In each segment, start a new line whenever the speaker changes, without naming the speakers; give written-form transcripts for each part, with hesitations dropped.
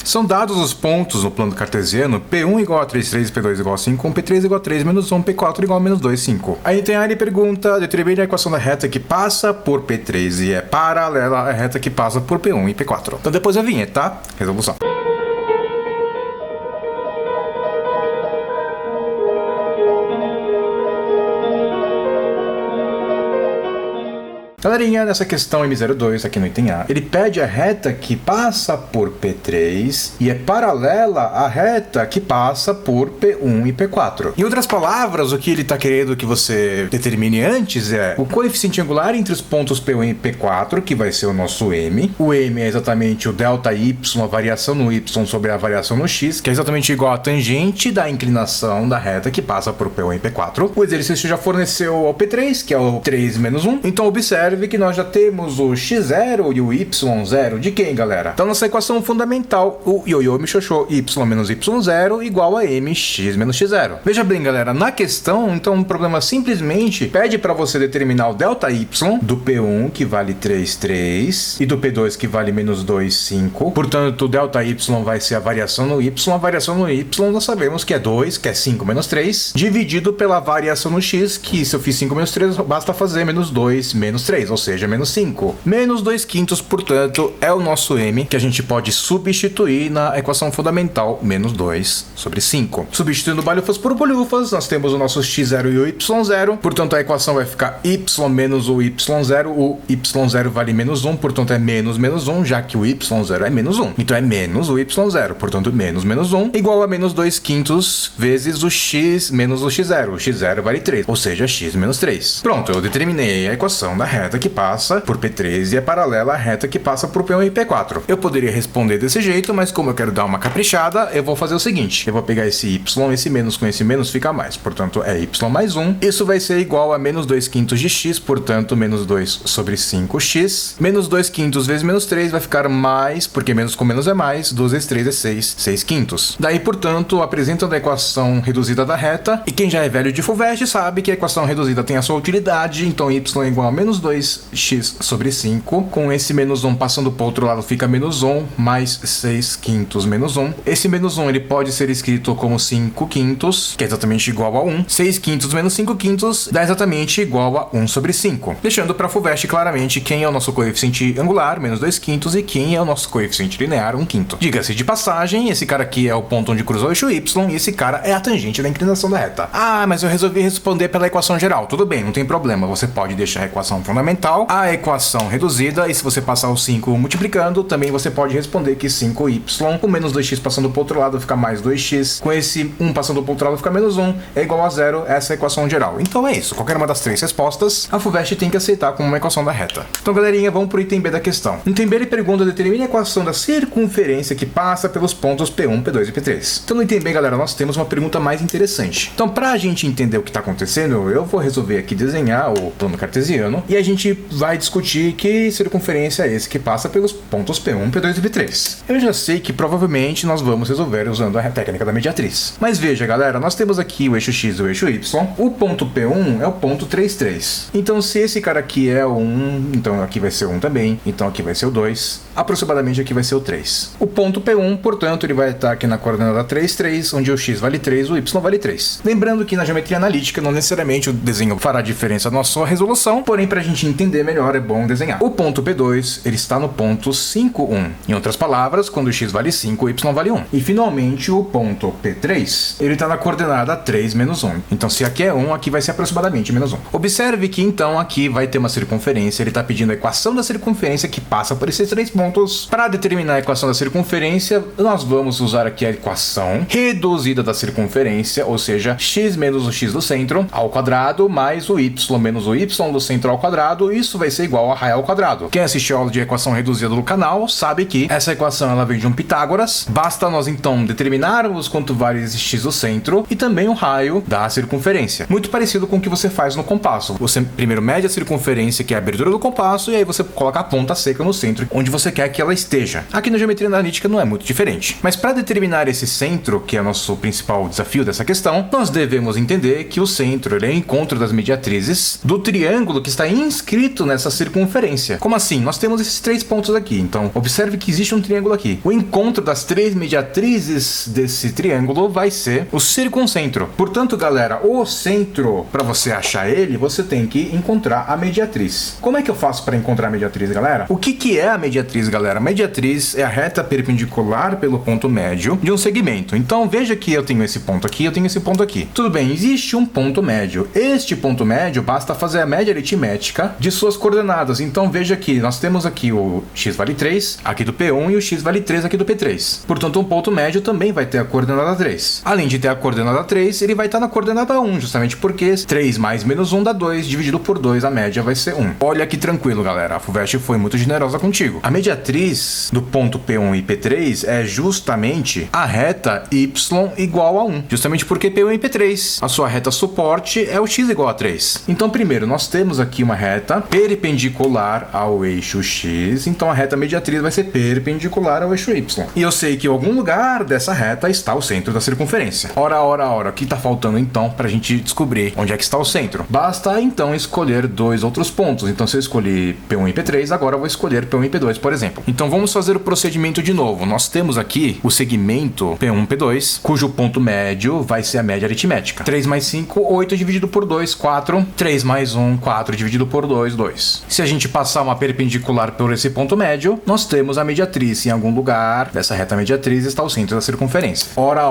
São dados os pontos no plano cartesiano P1 igual a 3, 3, P2 igual a 5, P3 igual a 3 menos 1, P4 igual a menos 2, 5. Aí tem a área e pergunta, determine a equação da reta que passa por P3 e é paralela à reta que passa por P1 e P4. Então depois a vinheta, tá? Resolução. Galerinha, nessa questão M02, aqui no item A, ele pede a reta que passa por P3 e é paralela à reta que passa por P1 e P4. Em outras palavras, o que ele está querendo que você determine antes é o coeficiente angular entre os pontos P1 e P4, que vai ser o nosso M. O M é exatamente o delta Y, a variação no Y sobre a variação no X, que é exatamente igual à tangente da inclinação da reta que passa por P1 e P4. O exercício já forneceu ao P3, que é o 3 menos 1. Então observe que nós já temos o x0 e o y0 de quem, galera? Então, nossa equação fundamental, o ioiô me xoxô, y menos y0 igual a mx menos x0. Veja bem, galera, na questão, então, o problema simplesmente pede para você determinar o delta y do P1, que vale 3, 3, e do P2, que vale menos 2, 5. Portanto, o delta y vai ser a variação no y. A variação no y nós sabemos que é 2, que é 5 menos 3, dividido pela variação no x, que se eu fiz 5 menos 3, basta fazer menos 2 menos 3. Ou seja, menos 5. Menos 2 quintos, portanto, é o nosso M, que a gente pode substituir na equação fundamental, menos 2 sobre 5. Substituindo balhufas por bolhufas, nós temos o nosso x0 e o y0, portanto, a equação vai ficar y menos o y0, o y0 vale menos 1, portanto, é menos 1, já que o y0 é menos 1. Então, é menos o y0, portanto, menos 1, igual a menos 2 quintos vezes o x menos o x0. O x0 vale 3, ou seja, x menos 3. Pronto, eu determinei a equação da reta que passa por P3 e é paralela à reta que passa por P1 e P4. Eu poderia responder desse jeito, mas como eu quero dar uma caprichada, eu vou fazer o seguinte. Eu vou pegar esse y, esse menos com esse menos fica mais. Portanto, é y mais 1. Isso vai ser igual a menos 2 quintos de x, portanto, menos 2 sobre 5x. Menos 2 quintos vezes menos 3 vai ficar mais, porque menos com menos é mais. 2 vezes 3 é 6, 6 quintos. Daí, portanto, apresentando a equação reduzida da reta. E quem já é velho de FUVEST sabe que a equação reduzida tem a sua utilidade. Então, y é igual a menos 2x sobre 5, com esse menos 1 passando para o outro lado fica menos 1, mais 6 quintos menos 1. Esse menos 1 ele pode ser escrito como 5 quintos, que é exatamente igual a 1. 6 quintos menos 5 quintos dá exatamente igual a 1 sobre 5. Deixando para a FUVEST claramente quem é o nosso coeficiente angular, menos 2 quintos, e quem é o nosso coeficiente linear, 1 quinto. Diga-se de passagem, esse cara aqui é o ponto onde cruza o eixo y, e esse cara é a tangente da inclinação da reta. Ah, mas eu resolvi responder pela equação geral. Tudo bem, não tem problema. Você pode deixar a equação fundamental, a equação reduzida, e se você passar o 5 multiplicando, também você pode responder que 5y, com menos 2x passando para o outro lado fica mais 2x, com esse 1 passando para o outro lado fica menos 1, é igual a 0, essa é a equação geral. Então é isso, qualquer uma das três respostas, a FUVEST tem que aceitar como uma equação da reta. Então, galerinha, vamos para o item B da questão. No item B ele pergunta, determine a equação da circunferência que passa pelos pontos P1, P2 e P3. Então no item B, galera, nós temos uma pergunta mais interessante. Então, para a gente entender o que está acontecendo, eu vou resolver aqui desenhar o plano cartesiano, e a gente vai discutir que circunferência é esse que passa pelos pontos P1, P2 e P3. Eu já sei que provavelmente nós vamos resolver usando a técnica da mediatriz. Mas veja, galera, nós temos aqui o eixo X e o eixo Y. O ponto P1 é o ponto 3, 3. Então, se esse cara aqui é o 1, então aqui vai ser o 1 também. Então aqui vai ser o 2. Aproximadamente aqui vai ser o 3. O ponto P1, portanto, ele vai estar aqui na coordenada 3, 3, onde o X vale 3, o Y vale 3. Lembrando que na geometria analítica não necessariamente o desenho fará diferença na sua resolução, porém, para a gente entender melhor, é bom desenhar. O ponto P2, ele está no ponto 5, 1. Em outras palavras, quando o X vale 5, o Y vale 1. E finalmente o ponto P3, ele está na coordenada 3 menos 1. Então se aqui é 1, aqui vai ser aproximadamente menos 1. Observe que então aqui vai ter uma circunferência, ele está pedindo a equação da circunferência que passa por esses três pontos. Para determinar a equação da circunferência, nós vamos usar aqui a equação reduzida da circunferência, ou seja, x menos o x do centro ao quadrado, mais o y menos o y do centro ao quadrado. Isso vai ser igual a raio ao quadrado. Quem assistiu a aula de equação reduzida do canal sabe que essa equação ela vem de um Pitágoras. Basta nós então determinarmos quanto vale esse x do centro e também o raio da circunferência. Muito parecido com o que você faz no compasso. Você primeiro mede a circunferência, que é a abertura do compasso, e aí você coloca a ponta seca no centro, onde você quer que ela esteja. Aqui na geometria analítica não é muito diferente. Mas para determinar esse centro, que é o nosso principal desafio dessa questão, nós devemos entender que o centro ele é o encontro das mediatrizes do triângulo que está inserido inscrito nessa circunferência. Como assim? Nós temos esses 3 pontos aqui. Então, observe que existe um triângulo aqui. O encontro das 3 mediatrizes desse triângulo vai ser o circuncentro. Portanto, galera, o centro, para você achar ele, você tem que encontrar a mediatriz. Como é que eu faço para encontrar a mediatriz, galera? O que é a mediatriz, galera? A mediatriz é a reta perpendicular pelo ponto médio de um segmento. Então, veja que eu tenho esse ponto aqui, eu tenho esse ponto aqui. Tudo bem, existe um ponto médio. Este ponto médio, basta fazer a média aritmética de suas coordenadas. Então, veja que nós temos aqui o x vale 3, aqui do P1, e o x vale 3 aqui do P3. Portanto, um ponto médio também vai ter a coordenada 3. Além de ter a coordenada 3, ele vai estar na coordenada 1, justamente porque 3 mais menos 1 dá 2, dividido por 2, a média vai ser 1. Olha que tranquilo, galera. A FUVEST foi muito generosa contigo. A mediatriz do ponto P1 e P3 é justamente a reta y igual a 1. Justamente porque P1 e P3, a sua reta suporte é o x igual a 3. Então, primeiro, nós temos aqui uma reta perpendicular ao eixo x. Então, a reta mediatriz vai ser perpendicular ao eixo y. E eu sei que em algum lugar dessa reta está o centro da circunferência. Ora, o que está faltando, então, para a gente descobrir onde é que está o centro? Basta, então, escolher 2 outros pontos. Então, se eu escolhi P1 e P3, agora eu vou escolher P1 e P2, por exemplo. Então, vamos fazer o procedimento de novo. Nós temos aqui o segmento P1 e P2, cujo ponto médio vai ser a média aritmética. 3 mais 5, 8 dividido por 2, 4. 3 mais 1, 4 dividido por 2, 2. Se a gente passar uma perpendicular por esse ponto médio, nós temos a mediatriz. Em algum lugar dessa reta mediatriz está o centro da circunferência. Ora.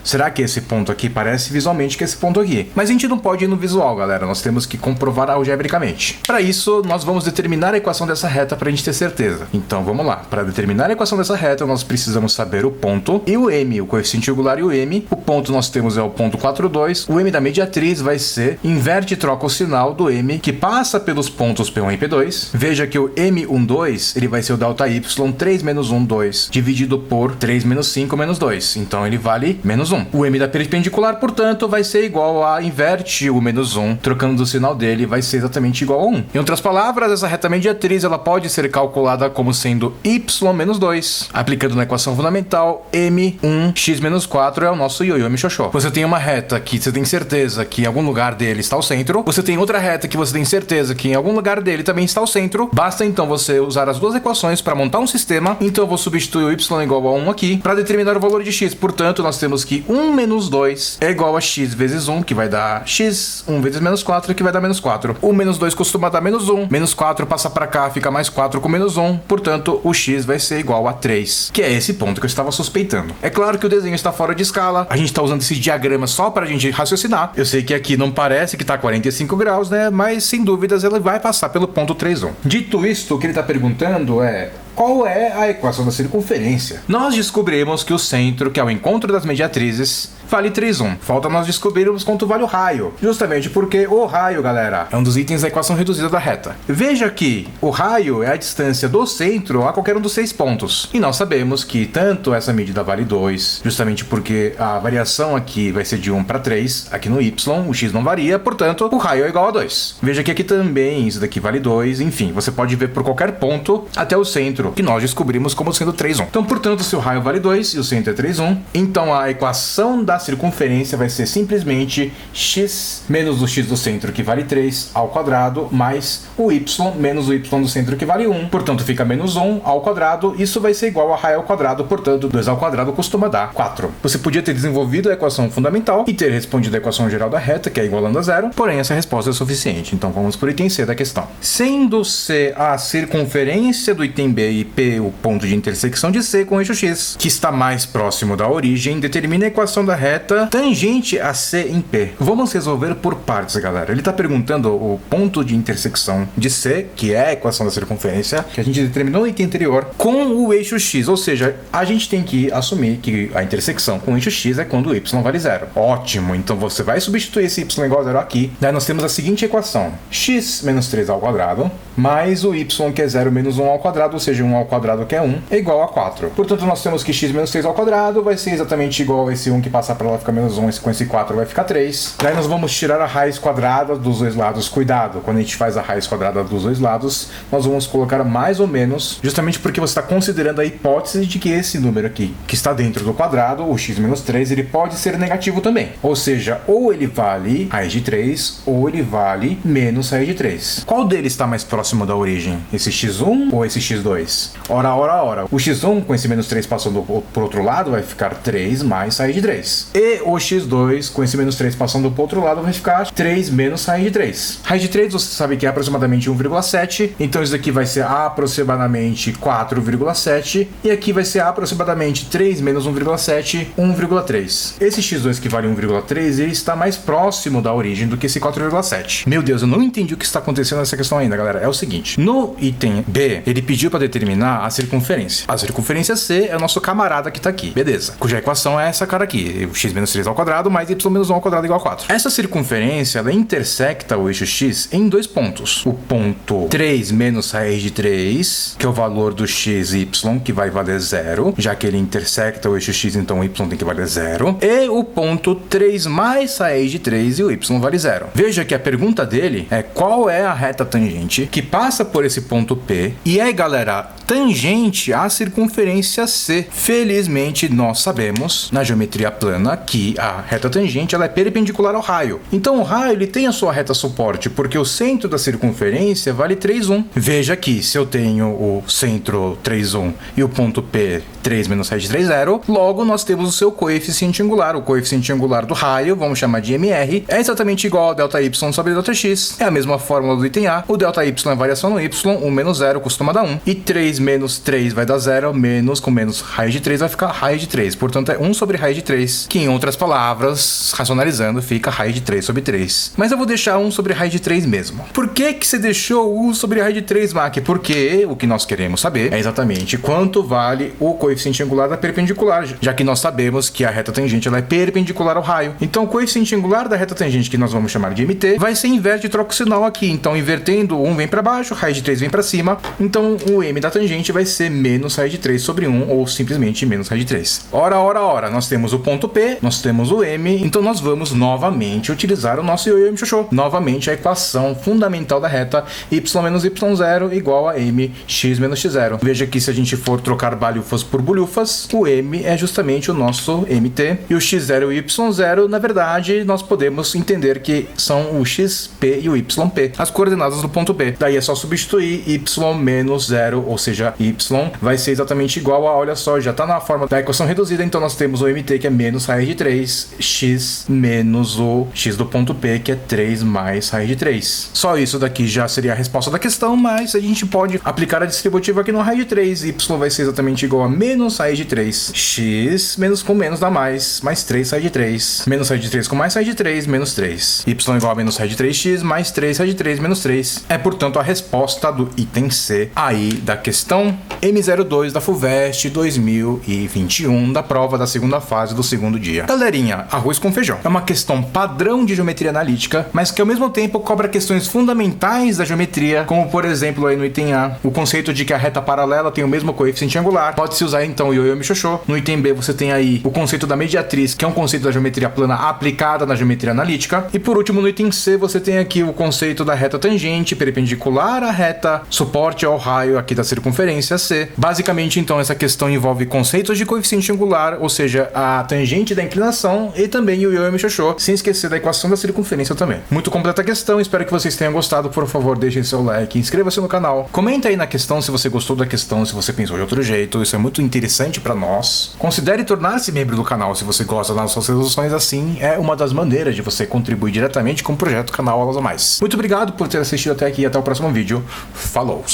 Será que esse ponto aqui parece visualmente que esse ponto aqui? Mas a gente não pode ir no visual, galera. Nós temos que comprovar algebricamente. Para isso, nós vamos determinar a equação dessa reta para a gente ter certeza. Então, vamos lá. Para determinar a equação dessa reta, nós precisamos saber o ponto e o m, o coeficiente angular e o m. O ponto nós temos é o ponto 42. O m da mediatriz vai ser, inverte e troca o sinal do m, que passa pelos pontos P1 e P2. Veja que o m12, ele vai ser o delta y, 3 menos 1, 2, dividido por 3 menos 5, menos 2. Então, ele vale menos 1. O m da perpendicular, portanto, vai ser igual a, inverte o menos 1, trocando o sinal dele, vai ser exatamente igual a 1. Em outras palavras, essa reta mediatriz, ela pode ser calculada como sendo y menos 2. Aplicando na equação fundamental, m1, x menos 4 é o nosso ioiô michóchó. Você tem uma reta que você tem certeza que em algum lugar dele está o centro. Você tem outra reta que você tem certeza que em algum lugar dele também está o centro. Basta então você usar as duas equações para montar um sistema. Então eu vou substituir o y igual a 1 aqui para determinar o valor de x. Portanto, nós temos que 1 menos 2 é igual a x vezes 1, que vai dar x, 1 vezes menos 4, que vai dar menos 4. O menos 2 costuma dar menos 1. Menos 4 passa para cá, fica mais 4 com menos 1. Portanto, o x vai ser igual a 3, que é esse ponto que eu estava suspeitando. É claro que o desenho está fora de escala. A gente está usando esse diagrama só para a gente raciocinar. Eu sei que aqui não parece que está 45 graus, né? Mas, sem dúvidas, ele vai passar pelo ponto 3,1. Dito isto, o que ele está perguntando é: qual é a equação da circunferência? Nós descobrimos que o centro, que é o encontro das mediatrizes, vale 3,1. Falta nós descobrirmos quanto vale o raio. Justamente porque o raio, galera, é um dos itens da equação reduzida da reta. Veja que o raio é a distância do centro a qualquer um dos 6 pontos. E nós sabemos que tanto essa medida vale 2, justamente porque a variação aqui vai ser de 1 para 3, aqui no y, o x não varia, portanto, o raio é igual a 2. Veja que aqui também, isso daqui vale 2, enfim, você pode ver por qualquer ponto até o centro, que nós descobrimos como sendo 3,1. Então, portanto, se o raio vale 2 e o centro é 3,1, então a equação da circunferência vai ser simplesmente x menos o x do centro, que vale 3, ao quadrado, mais o y menos o y do centro, que vale 1. Portanto, fica menos 1 ao quadrado. Isso vai ser igual a raio ao quadrado, portanto, 2 ao quadrado costuma dar 4. Você podia ter desenvolvido a equação fundamental e ter respondido a equação geral da reta, que é igualando a zero, porém essa resposta é suficiente. Então, vamos por item C da questão. Sendo C a circunferência do item B e P o ponto de intersecção de C com o eixo X, que está mais próximo da origem, determine a equação da reta tangente a C em P. Vamos resolver por partes, galera. Ele está perguntando o ponto de intersecção de C, que é a equação da circunferência, que a gente determinou no item anterior, com o eixo X. Ou seja, a gente tem que assumir que a intersecção com o eixo X é quando o Y vale zero. Ótimo! Então você vai substituir esse Y igual a zero aqui. Daí nós temos a seguinte equação: x menos 3 ao quadrado, mais o Y, que é 0 menos 1 ao quadrado, ou seja, 1 ao quadrado, que é 1, é igual a 4. Portanto, nós temos que x menos 3 ao quadrado vai ser exatamente igual a esse 1 que passa para lá fica menos 1, com esse 4 vai ficar 3. Daí nós vamos tirar a raiz quadrada dos dois lados. Cuidado, quando a gente faz a raiz quadrada dos dois lados, nós vamos colocar mais ou menos, justamente porque você está considerando a hipótese de que esse número aqui, que está dentro do quadrado, o x menos 3, ele pode ser negativo também. Ou seja, ou ele vale raiz de 3, ou ele vale menos raiz de 3. Qual deles está mais próximo da origem? Esse x1 ou esse x2? Ora, ora, ora. O x1 com esse menos 3 passando por outro lado vai ficar 3 mais raiz de 3. E o x2 com esse menos 3 passando por outro lado vai ficar 3 menos raiz de 3. Raiz de 3 você sabe que é aproximadamente 1,7. Então isso aqui vai ser aproximadamente 4,7. E aqui vai ser aproximadamente 3 menos 1,7, 1,3. Esse x2 que vale 1,3, ele está mais próximo da origem do que esse 4,7. Meu Deus, eu não entendi o que está acontecendo nessa questão ainda, galera. É o seguinte, no item B, ele pediu para determinar a circunferência. A circunferência C é o nosso camarada que está aqui, beleza. Cuja equação é essa cara aqui, x menos 3 ao quadrado mais y menos 1 ao quadrado igual a 4. Essa circunferência, ela intersecta o eixo x em dois pontos. O ponto 3 menos raiz de 3, que é o valor do x y, que vai valer 0, já que ele intersecta o eixo x, então o y tem que valer 0. E o ponto 3 mais raiz de 3 e o y vale 0. Veja que a pergunta dele é qual é a reta tangente que passa por esse ponto P e é, galera, tangente à circunferência C. Felizmente, nós sabemos na geometria plana que a reta tangente ela é perpendicular ao raio. Então o raio ele tem a sua reta suporte, porque o centro da circunferência vale 3,1. Veja que se eu tenho o centro 3,1 e o ponto P 3 menos raiz de 3, 0, logo nós temos o seu coeficiente angular. O coeficiente angular do raio, vamos chamar de MR, é exatamente igual a ΔY sobre ΔX. É a mesma fórmula do item A. O ΔY é variação no Y, 1 menos 0 costuma dar 1. E 3 menos 3 vai dar 0, menos com menos raiz de 3 vai ficar raiz de 3. Portanto, é 1 sobre raiz de 3, que em outras palavras, racionalizando, fica raiz de 3 sobre 3. Mas eu vou deixar 1 sobre raiz de 3 mesmo. Por que você deixou 1 sobre raiz de 3, Mac? Porque o que nós queremos saber é exatamente quanto vale o coeficiente angular da perpendicular, já que nós sabemos que a reta tangente ela é perpendicular ao raio. Então, o coeficiente angular da reta tangente, que nós vamos chamar de MT, vai ser inverte de troca o sinal aqui. Então, invertendo, 1 vem para baixo, raiz de 3 vem para cima. Então, o M da tangente vai ser menos raiz de 3 sobre 1, ou simplesmente menos raiz de 3. Ora, ora, ora, nós temos o ponto P, nós temos o M, então nós vamos novamente utilizar o nosso ioiô mxoxô. Novamente, a equação fundamental da reta y menos y0 igual a m x menos x0. Veja que se a gente for trocar balhufas por bolhufas, o m é justamente o nosso mt, e o x0 e o y0, na verdade, nós podemos entender que são o xp e o yp, as coordenadas do ponto P. Daí é só substituir y menos 0, ou seja, y vai ser exatamente igual a, olha só, já está na forma da equação reduzida, então nós temos o mt, que é menos raiz de 3, x menos o x do ponto P, que é 3 mais raiz de 3. Só isso daqui já seria a resposta da questão, mas a gente pode aplicar a distributiva aqui no raiz de 3. Y vai ser exatamente igual a menos raiz de 3. X menos com menos dá mais 3 raiz de 3. Menos raiz de 3 com mais raiz de 3, menos 3. Y igual a menos raiz de 3x mais 3 raiz de 3 menos 3. É, portanto, a resposta do item C aí da questão M02 da FUVEST 2021, da prova da segunda fase do segundo dia. Galerinha, arroz com feijão. É uma questão padrão de geometria analítica, mas que ao mesmo tempo cobra questões fundamentais da geometria, como por exemplo aí no item A, o conceito de que a reta paralela tem o mesmo coeficiente angular. Pode-se usar então o ioiô mxoxô. No item B você tem aí o conceito da mediatriz, que é um conceito da geometria plana aplicada na geometria analítica. E por último, no item C você tem aqui o conceito da reta tangente perpendicular à reta suporte ao raio aqui da circunferência C. Basicamente, então, essa questão envolve conceitos de coeficiente angular, ou seja, a tangente da inclinação, e também o ioiô mxoxô, sem esquecer da equação da circunferência também. Muito completa a questão, espero que vocês tenham gostado. Por favor, deixem seu like, inscreva-se no canal, comenta aí na questão se você gostou da questão, se você pensou de outro jeito, isso é muito interessante para nós. Considere tornar-se membro do canal se você gosta das nossas resoluções, assim é uma das maneiras de você contribuir diretamente com o projeto Canal Aulas a Mais. Muito obrigado por ter assistido até aqui e até o próximo vídeo. Falou!